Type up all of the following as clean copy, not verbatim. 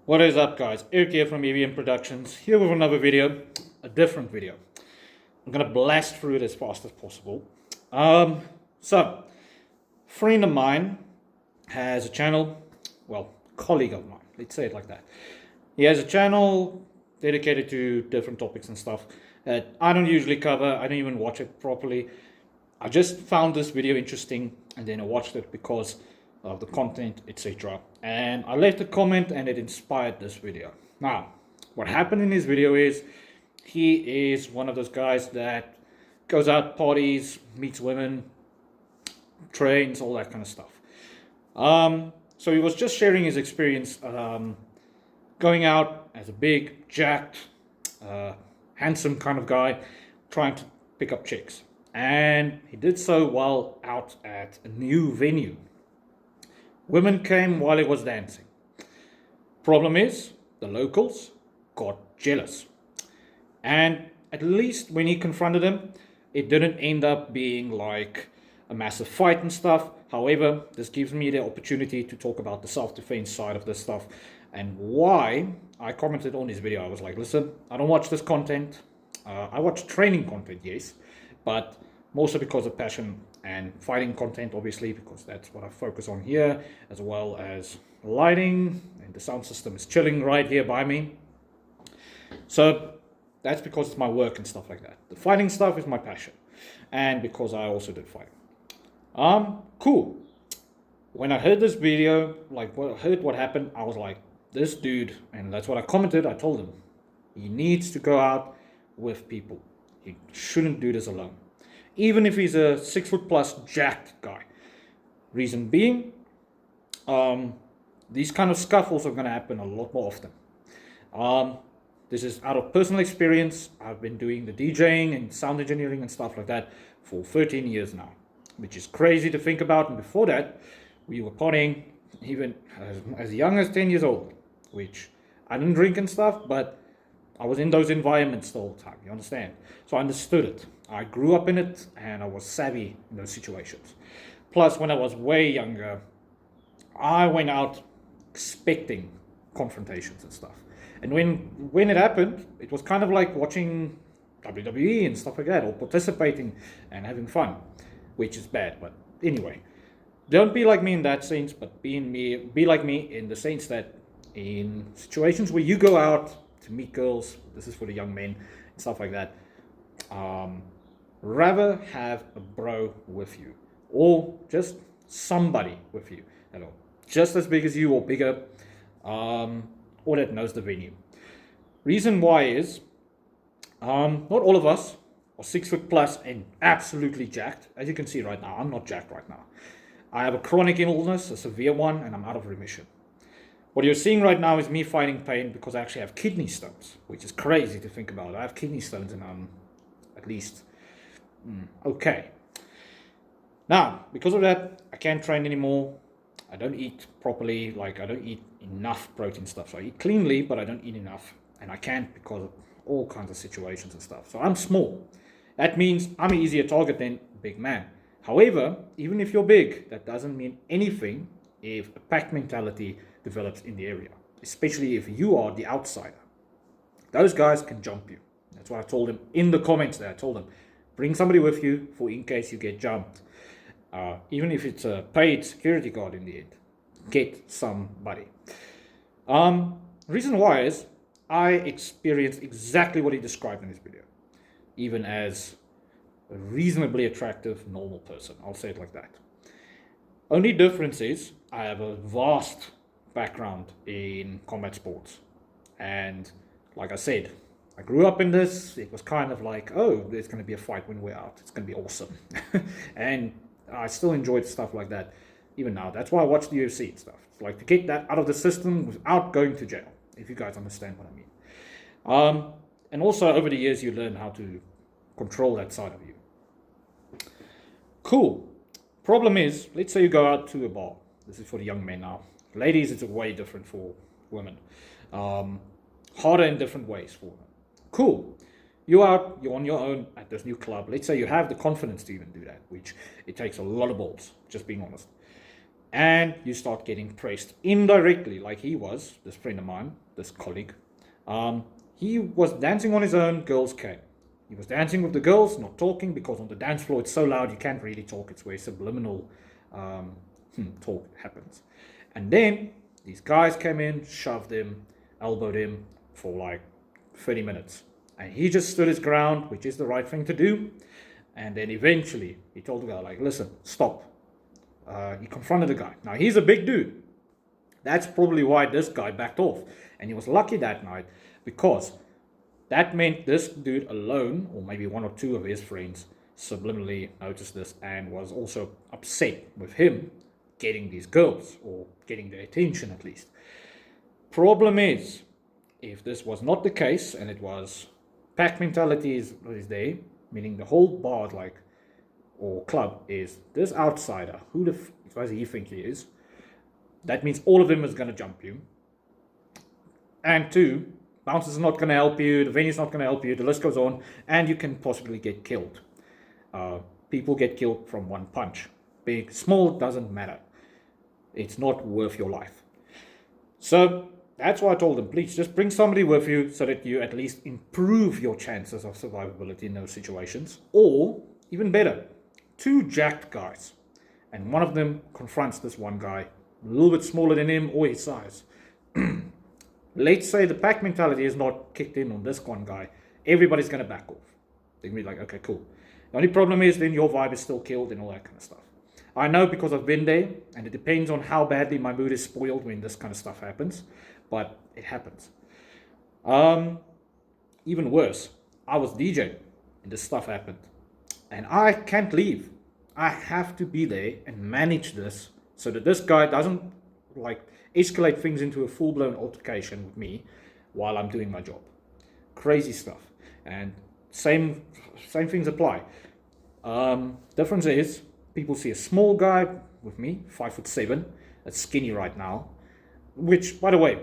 What is up, guys? Eric here from EVM Productions, here with another video, a different video. I'm gonna blast through it as fast as possible. So, friend of mine has a channel, well, colleague of mine, let's say it like that. He has a channel dedicated to different topics and stuff that I don't usually cover. I don't even watch it properly. I just found this video interesting and then I watched it because of the content, etc. And I left a comment and it inspired this video. Now, what happened in this video is he is one of those guys that goes out, parties, meets women, trains, all that kind of stuff. So he was just sharing his experience going out as a big, jacked, handsome kind of guy, trying to pick up chicks. And he did so while out at a new venue. Women came while he was dancing. Problem is, the locals got jealous. And at least when he confronted them, it didn't end up being like a massive fight and stuff. However, this gives me the opportunity to talk about the self-defense side of this stuff and why I commented on this video. I was like, listen, I don't watch this content. I watch training content, yes, but mostly because of passion and fighting content, obviously, because that's what I focus on here, as well as lighting, and the sound system is chilling right here by me. So that's because it's my work and stuff like that. The fighting stuff is my passion, and because I also did fighting. Cool. When I heard this video, like when I heard what happened, I was like, this dude, and that's what I commented. I told him he needs to go out with people. He shouldn't do this alone, even if he's a 6 foot plus jacked guy. Reason being, these kind of scuffles are going to happen a lot more often. This is out of personal experience. I've been doing the DJing and sound engineering and stuff like that for 13 years now, which is crazy to think about. And before that, we were partying even as young as 10 years old, which I didn't drink and stuff, but I was in those environments the whole time, you understand? So I understood it. I grew up in it and I was savvy in those situations. Plus, when I was way younger, I went out expecting confrontations and stuff. And when it happened, it was kind of like watching WWE and stuff like that, or participating and having fun, which is bad. But anyway, don't be like me in that sense, but be like me in the sense that in situations where you go out to meet girls, this is for the young men and stuff like that, rather have a bro with you or just somebody with you at all, just as big as you or bigger, or that knows the venue. Reason why is not all of us are 6 foot plus and absolutely jacked. As you can see right now, I'm not jacked right now. I have a chronic illness, a severe one, and I'm out of remission. What you're seeing right now is me fighting pain because I actually have kidney stones, which is crazy to think about. I have kidney stones and I'm at least okay. Now, because of that, I can't train anymore. I don't eat properly, like I don't eat enough protein stuff. So I eat cleanly, but I don't eat enough. And I can't because of all kinds of situations and stuff. So I'm small. That means I'm an easier target than a big man. However, even if you're big, that doesn't mean anything if a pack mentality develops in the area, especially if you are the outsider. Those guys can jump you. That's what I told him in the comments there. I told him, bring somebody with you for in case you get jumped. Even if it's a paid security guard in the end, get somebody. Reason why is I experienced exactly what he described in his video, even as a reasonably attractive, normal person. I'll say it like that. Only difference is I have a vast background in combat sports. And like I said, I grew up in this. It was kind of like, oh, there's going to be a fight when we're out. It's going to be awesome. And I still enjoyed stuff like that even now. That's why I watch the UFC and stuff. It's like to get that out of the system without going to jail, if you guys understand what I mean. And also over the years, you learn how to control that side of you. Cool. Problem is, let's say you go out to a bar. This is for the young men now. Ladies, it's way different for women. Harder in different ways for women. Cool. You're out, you're on your own at this new club. Let's say you have the confidence to even do that, which it takes a lot of balls, just being honest. and you start getting praised indirectly, like he was, this friend of mine, this colleague. He was dancing on his own, girls came. He was dancing with the girls, not talking, because on the dance floor it's so loud you can't really talk. It's where subliminal talk happens. And then these guys came in, shoved him, elbowed him for like 30 minutes. And he just stood his ground, which is the right thing to do. And then eventually he told the guy, like, listen, stop. He confronted the guy. Now, he's a big dude. That's probably why this guy backed off. And he was lucky that night, because that meant this dude alone, or maybe one or two of his friends, subliminally noticed this and was also upset with him getting these girls, or getting their attention at least. Problem is, if this was not the case, and it was pack mentality is there, meaning the whole bar, like, or club, is this outsider, who the does he think he is? That means all of them is going to jump you. And two, bouncers are not going to help you, the venue's not going to help you, the list goes on, and you can possibly get killed. People get killed from one punch. Big, small, doesn't matter. It's not worth your life. So that's why I told them, please just bring somebody with you so that you at least improve your chances of survivability in those situations. Or, even better, two jacked guys. And one of them confronts this one guy, a little bit smaller than him or his size. Let's say the pack mentality is not kicked in on this one guy. Everybody's going to back off. They're going to be like, okay, cool. The only problem is then your vibe is still killed and all that kind of stuff. I know because I've been there, and it depends on how badly my mood is spoiled when this kind of stuff happens, but it happens. Even worse, I was DJing and this stuff happened, and I can't leave. I have to be there and manage this so that this guy doesn't like escalate things into a full-blown altercation with me while I'm doing my job. Crazy stuff. And same things apply. Difference is, people see a small guy with me, 5'7", that's skinny right now, which, by the way,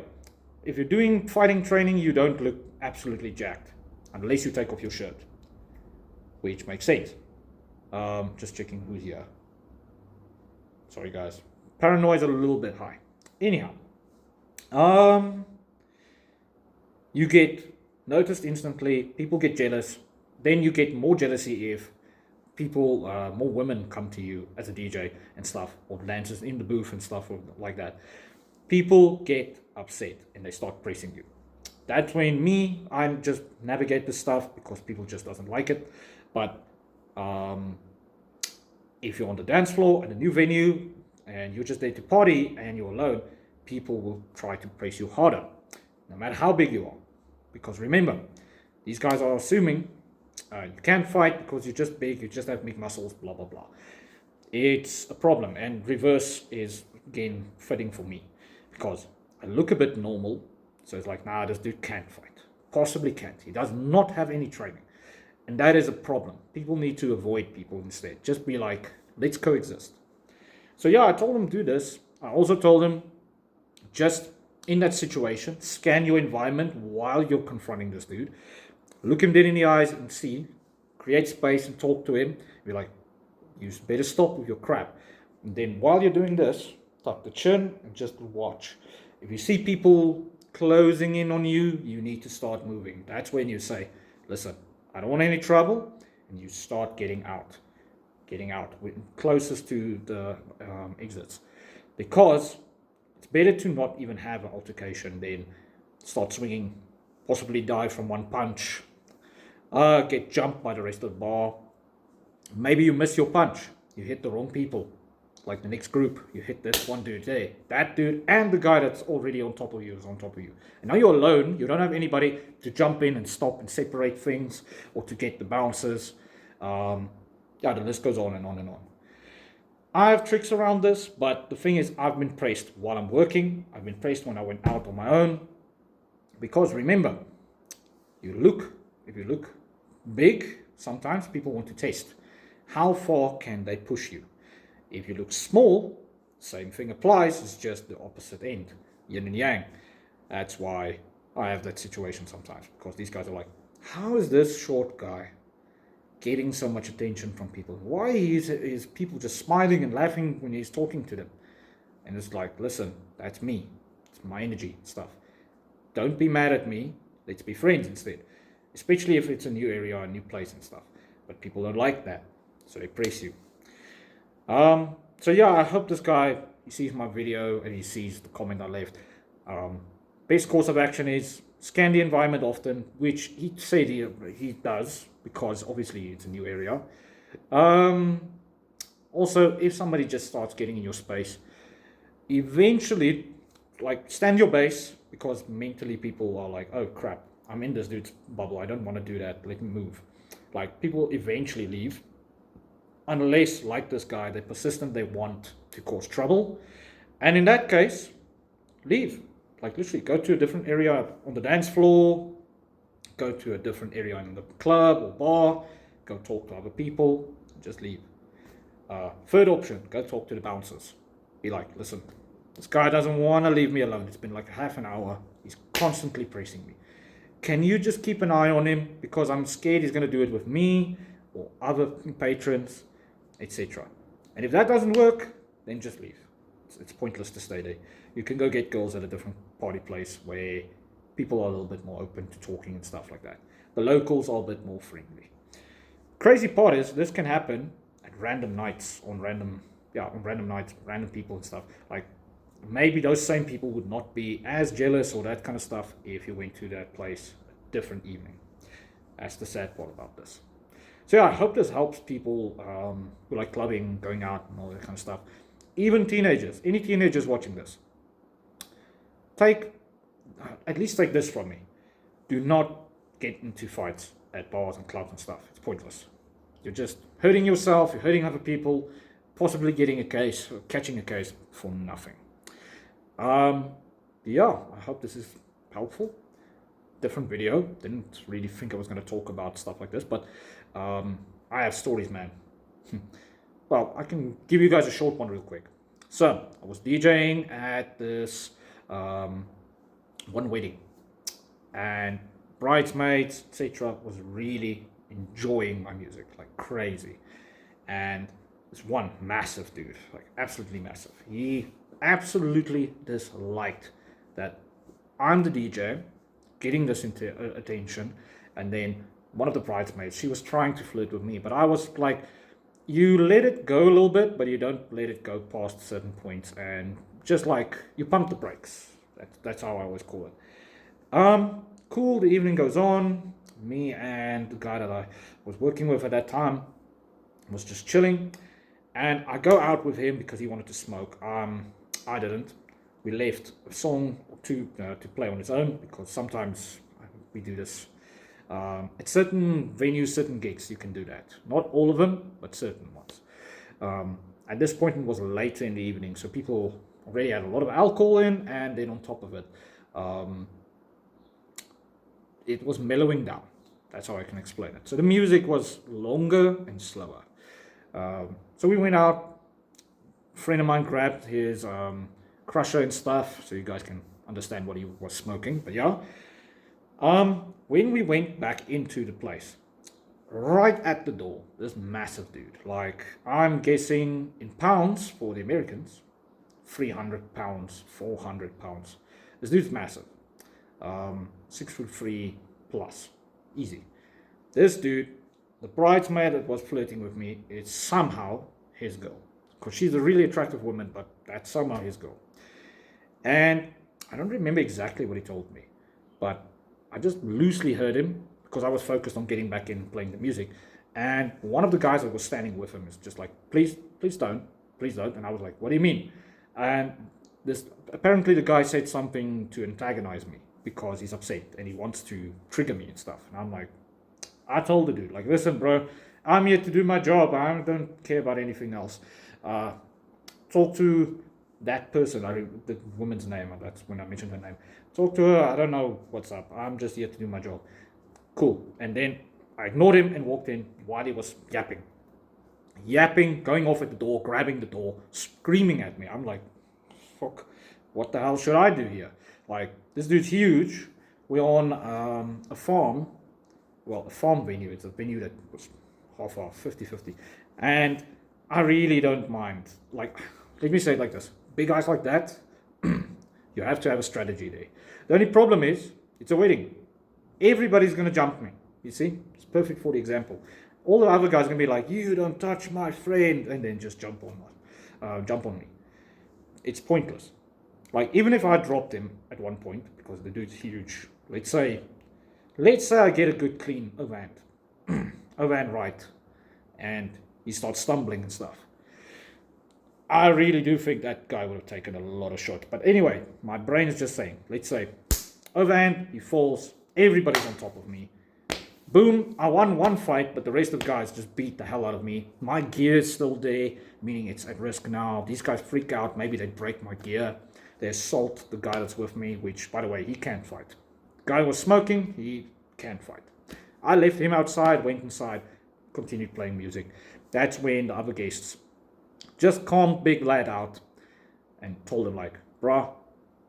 if you're doing fighting training, you don't look absolutely jacked unless you take off your shirt, which makes sense. Just checking who's here. Sorry guys, paranoia's a little bit high. Anyhow, you get noticed instantly, people get jealous, then you get more jealousy if people, more women come to you as a DJ and stuff, or dancers in the booth and stuff like that. People get upset and they start pressing you. That's when I just navigate the stuff because people just doesn't like it. But if you're on the dance floor at a new venue and you're just there to party and you're alone, people will try to press you harder, no matter how big you are. Because remember, these guys are assuming you can't fight because you're just big, you just have big muscles, blah, blah, blah. It's a problem, and reverse is, again, fitting for me. Because I look a bit normal, so it's like, nah, this dude can't fight. Possibly can't. He does not have any training. And that is a problem. People need to avoid people instead. Just be like, let's coexist. So yeah, I told him do this. I also told him, just in that situation, scan your environment while you're confronting this dude. Look him dead in the eyes and see. Create space and talk to him. Be like, you better stop with your crap. And then while you're doing this, tuck the chin and just watch. If you see people closing in on you, you need to start moving. That's when you say, listen, I don't want any trouble. And you start getting out. Closest to the exits. Because it's better to not even have an altercation than start swinging, possibly die from one punch, get jumped by the rest of the bar. Maybe you miss your punch. You hit the wrong people. Like the next group, you hit this one dude there. That dude and the guy that's already on top of you is on top of you. And now you're alone. You don't have anybody to jump in and stop and separate things or to get the bouncers. The list goes on and on and on. I have tricks around this, but the thing is, I've been pressed while I'm working. I've been pressed when I went out on my own. Because remember, if you look big, sometimes people want to test. How far can they push you? If you look small, same thing applies, it's just the opposite end, yin and yang. That's why I have that situation sometimes, because these guys are like, how is this short guy getting so much attention from people? Why is people just smiling and laughing when he's talking to them? And it's like, listen, that's me. It's my energy and stuff. Don't be mad at me. Let's be friends instead. Especially if it's a new area, a new place and stuff. But people don't like that. So they press you. So yeah, I hope this guy, he sees my video and he sees the comment I left. Best course of action is scan the environment often, which he said he does, because obviously it's a new area. Also, if somebody just starts getting in your space, eventually, like, stand your base, because mentally people are like, oh crap, I'm in this dude's bubble, I don't want to do that, let me move. Like, people eventually leave, unless, like this guy, they're persistent, they want to cause trouble. And in that case, leave. Like, literally, go to a different area on the dance floor, go to a different area in the club or bar, go talk to other people, just leave. Third option, go talk to the bouncers. Be like, listen, this guy doesn't want to leave me alone. It's been like half an hour. He's constantly pressing me. Can you just keep an eye on him? Because I'm scared he's going to do it with me or other patrons, etc. And if that doesn't work, then just leave. It's pointless to stay there. You can go get girls at a different party place where people are a little bit more open to talking and stuff like that. The locals are a bit more friendly. Crazy part is, this can happen at random nights, on random nights, random people and stuff. Like, maybe those same people would not be as jealous or that kind of stuff if you went to that place a different evening. That's the sad part about this. So yeah, I hope this helps people who like clubbing, going out and all that kind of stuff. Even teenagers, any teenagers watching this, at least take this from me. Do not get into fights at bars and clubs and stuff. It's pointless. You're just hurting yourself, you're hurting other people, possibly getting a case, or catching a case for nothing. Yeah, I hope this is helpful. Different video. Didn't really think I was going to talk about stuff like this, but I have stories, man. Well, I can give you guys a short one real quick. So, I was DJing at this one wedding, and bridesmaids, etc., was really enjoying my music like crazy. And this one massive dude, like absolutely massive, he absolutely disliked that I'm the DJ getting this into attention, and then one of the bridesmaids, she was trying to flirt with me, but I was like, you let it go a little bit, but you don't let it go past certain points, and just like you pump the brakes. That's how I always call it. Cool. The evening goes on. Me and the guy that I was working with at that time was just chilling, and I go out with him because he wanted to smoke. I didn't. We left a song or two to play on its own, because sometimes we do this. At certain venues, certain gigs, you can do that. Not all of them, but certain ones. At this point, it was later in the evening, so people already had a lot of alcohol in, and then on top of it, it was mellowing down. That's how I can explain it. So the music was longer and slower. So we went out. A friend of mine grabbed his crusher and stuff, so you guys can understand what he was smoking. But yeah. When we went back into the place, right at the door, this massive dude, like, I'm guessing in pounds for the Americans, 300 pounds, 400 pounds. This dude's massive. 6'3" plus. Easy. This dude, the bridesmaid that was flirting with me, is somehow his girl. Because she's a really attractive woman, but that's somehow his girl. And I don't remember exactly what he told me, but I just loosely heard him because I was focused on getting back in playing the music. And one of the guys that was standing with him is just like, please don't. And I was like, what do you mean? And apparently the guy said something to antagonize me because he's upset and he wants to trigger me and stuff. And I'm like, I told the dude, like, listen, bro, I'm here to do my job. I don't care about anything else. Talk to that person, the woman's name, that's when I mentioned her name. Talk to her, I don't know what's up. I'm just here to do my job. Cool. And then I ignored him and walked in while he was yapping, going off at the door, grabbing the door, screaming at me. I'm like, fuck, what the hell should I do here? Like, this dude's huge. We're on a farm venue. It's a venue that was half 50-50. And I really don't mind. Like, let me say it like this. big guys like that, you have to have a strategy there. The only problem is, it's a wedding. Everybody's going to jump me. You see? It's perfect for the example. All the other guys are going to be like, you don't touch my friend, and then just jump on me. It's pointless. Like, even if I dropped him at one point, because the dude's huge, let's say I get a good clean overhand right, and he starts stumbling and stuff. I really do think that guy would have taken a lot of shots. But anyway, my brain is just saying, let's say, overhand, he falls, everybody's on top of me. Boom, I won one fight, but the rest of the guys just beat the hell out of me. My gear is still there, meaning it's at risk now. These guys freak out, maybe they break my gear. They assault the guy that's with me, which, by the way, he can't fight. The guy was smoking, he can't fight. I left him outside, went inside, continued playing music. That's when the other guests just calmed big lad out and told him like, bruh,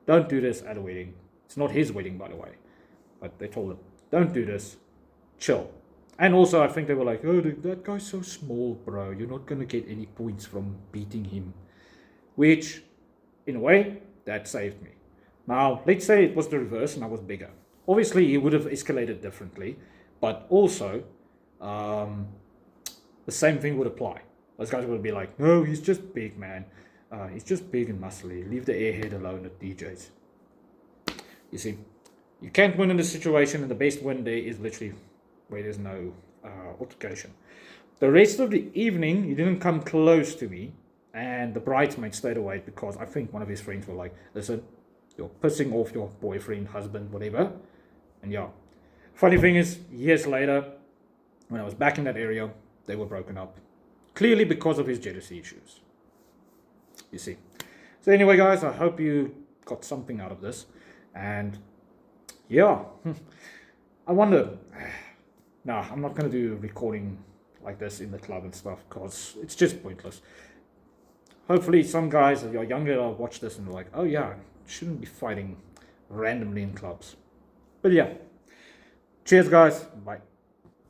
don't do this at a wedding. It's not his wedding, by the way. But they told him, don't do this. Chill. And also, I think they were like, oh, that guy's so small, bro. You're not going to get any points from beating him. Which, in a way, that saved me. Now, let's say it was the reverse and I was bigger. Obviously, he would have escalated differently. But also, the same thing would apply. Those guys would be like, no, he's just big, man. He's just big and muscly. Leave the airhead alone at DJs. You see, you can't win in this situation, and the best win there is literally where there's no altercation. The rest of the evening, he didn't come close to me, and the bridesmaid stayed away because I think one of his friends were like, listen, you're pissing off your boyfriend, husband, whatever. And yeah. Funny thing is, years later, when I was back in that area, they were broken up. Clearly because of his jealousy issues. You see. So anyway, guys, I hope you got something out of this. And yeah, I wonder. Nah, I'm not going to do recording like this in the club and stuff because it's just pointless. Hopefully some guys that are younger will watch this and be like, oh yeah, shouldn't be fighting randomly in clubs. But yeah. Cheers, guys. Bye.